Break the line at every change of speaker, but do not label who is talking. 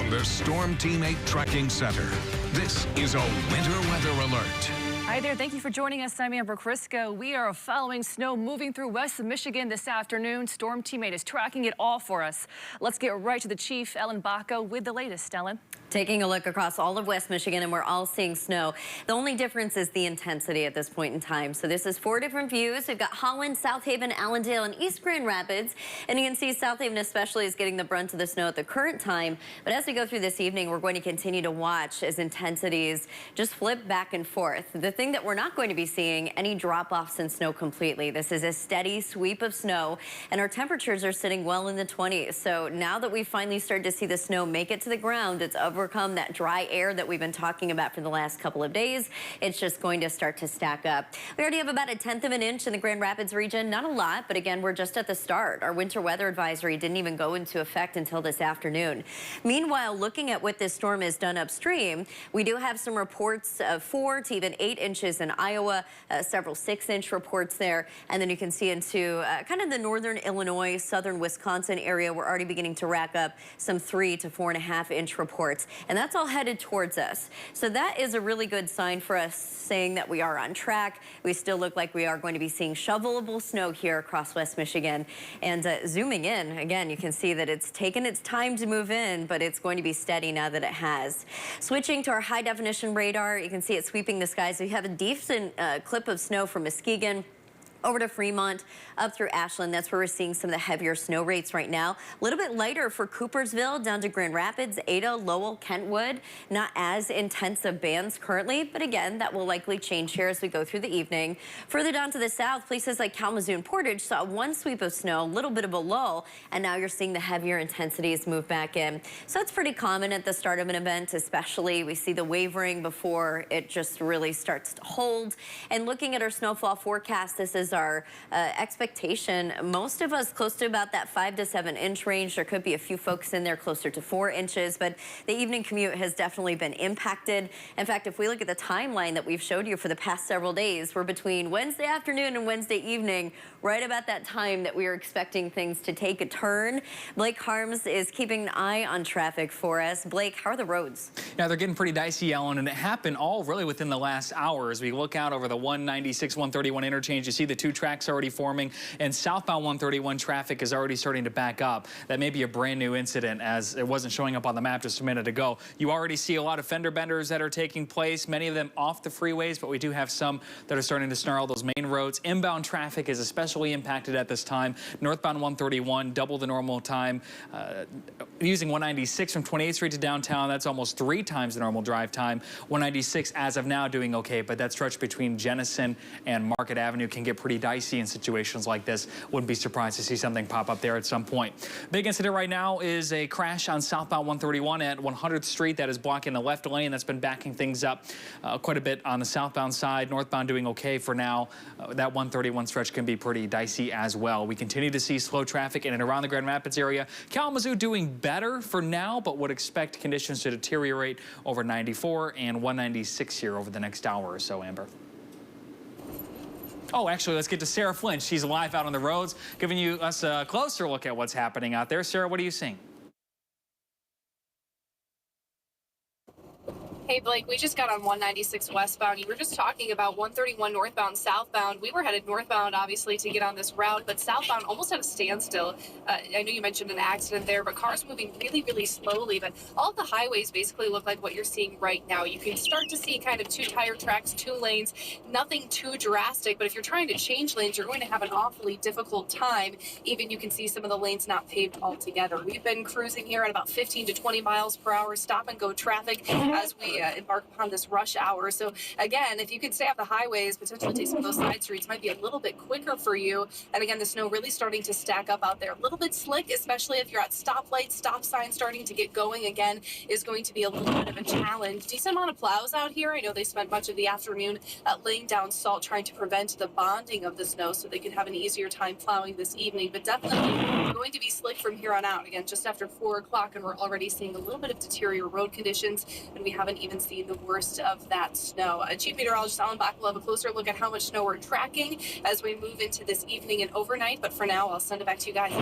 from the Storm Team 8 Tracking Center. This is a winter weather alert.
Hi there. Thank you for joining us. I'm Amber Crisco. We are following snow moving through west of Michigan this afternoon. Storm Team 8 is tracking it all for us. Let's get right to the chief, Ellen Baca, with the latest. Ellen.
Taking a look across all of West Michigan, and we're all seeing snow. The only difference is the intensity at this point in time. So this is 4 different views. We've got Holland, South Haven, Allendale, and East Grand Rapids. And you can see South Haven especially is getting the brunt of the snow at the current time. But as we go through this evening, we're going to continue to watch as intensities just flip back and forth. The thing that we're not going to be seeing any drop-offs in snow completely. This is a steady sweep of snow, and our temperatures are sitting well in the 20s. So now that we finally started to see the snow make it to the ground, it's overcome that dry air that we've been talking about for the last couple of days. It's just going to start to stack up. We already have about 1/10 of an inch in the Grand Rapids region. Not a lot, but again, we're just at the start. Our winter weather advisory didn't even go into effect until this afternoon. Meanwhile, looking at what this storm has done upstream, we do have some reports of 4 to even 8 inches in Iowa, several 6-inch reports there. And then you can see into kind of the northern Illinois, southern Wisconsin area. We're already beginning to rack up some 3 to 4.5 inch reports. And that's all headed towards us. So that is a really good sign for us, saying that we are on track. We still look like we are going to be seeing shovelable snow here across West Michigan. And zooming in, again, you can see that it's taken its time to move in, but it's going to be steady now that it has. Switching to our high definition radar, you can see it sweeping the skies. We have a decent clip of snow from Muskegon over to Fremont, up through Ashland. That's where we're seeing some of the heavier snow rates right now. A little bit lighter for Coopersville, down to Grand Rapids, Ada, Lowell, Kentwood. Not as intense of bands currently, but again, that will likely change here as we go through the evening. Further down to the south, places like Kalamazoo and Portage saw one sweep of snow, a little bit of a lull, and now you're seeing the heavier intensities move back in. So it's pretty common at the start of an event, especially. We see the wavering before it just really starts to hold. And looking at our snowfall forecast, this is our expectation. Most of us close to about that 5 to 7 inch range. There could be a few folks in there closer to 4 inches, but the evening commute has definitely been impacted. In fact, if we look at the timeline that we've showed you for the past several days, we're between Wednesday afternoon and Wednesday evening, right about that time that we are expecting things to take a turn. Blake Harms is keeping an eye on traffic for us. Blake, how are the roads?
Yeah, they're getting pretty dicey, Ellen, and it happened all really within the last hour. As we look out over the 196, 131 interchange, you see the 2 tracks already forming, and southbound 131 traffic is already starting to back up. That may be a brand new incident, as it wasn't showing up on the map just a minute ago. You already see a lot of fender benders that are taking place, many of them off the freeways, but we do have some that are starting to snarl those main roads. Inbound traffic is especially impacted at this time. Northbound 131, double the normal time. Using 196 from 28th Street to downtown, that's almost 3 times the normal drive time. 196 as of now doing okay, but that stretch between Jenison and Market Avenue can get pretty dicey in situations like this. Wouldn't be surprised to see something pop up there at some point. Big incident right now is a crash on southbound 131 at 100th Street that is blocking the left lane. That's been backing things up quite a bit on the southbound side. Northbound doing okay for now. That 131 stretch can be pretty dicey as well. We continue to see slow traffic in and around the Grand Rapids area. Kalamazoo doing better for now, but would expect conditions to deteriorate over 94 and 196 here over the next hour or so, Amber. Oh, actually, let's get to Sarah Flynn. She's live out on the roads, giving us a closer look at what's happening out there. Sarah, what are you seeing?
Hey, Blake, we just got on 196 westbound. You were just talking about 131 northbound, southbound. We were headed northbound, obviously, to get on this route, but southbound almost at a standstill. I know you mentioned an accident there, but cars moving really, really slowly. But all of the highways basically look like what you're seeing right now. You can start to see kind of 2 tire tracks, 2 lanes, nothing too drastic. But if you're trying to change lanes, you're going to have an awfully difficult time. Even you can see some of the lanes not paved altogether. We've been cruising here at about 15 to 20 miles per hour, stop and go traffic as we embark upon this rush hour. So again, if you could stay off the highways, potentially take some of those side streets, might be a little bit quicker for you. And again, the snow really starting to stack up out there. A little bit slick, especially if you're at stoplights, stop signs starting to get going again is going to be a little bit of a challenge. Decent amount of plows out here. I know they spent much of the afternoon laying down salt, trying to prevent the bonding of the snow so they could have an easier time plowing this evening, but definitely going to be slick from here on out. Again, just after 4 o'clock, and we're already seeing a little bit of deteriorating road conditions, and we haven't even seen the worst of that snow. Chief Meteorologist Ellen Baca will have a closer look at how much snow we're tracking as we move into this evening and overnight, but for now, I'll send it back to you guys.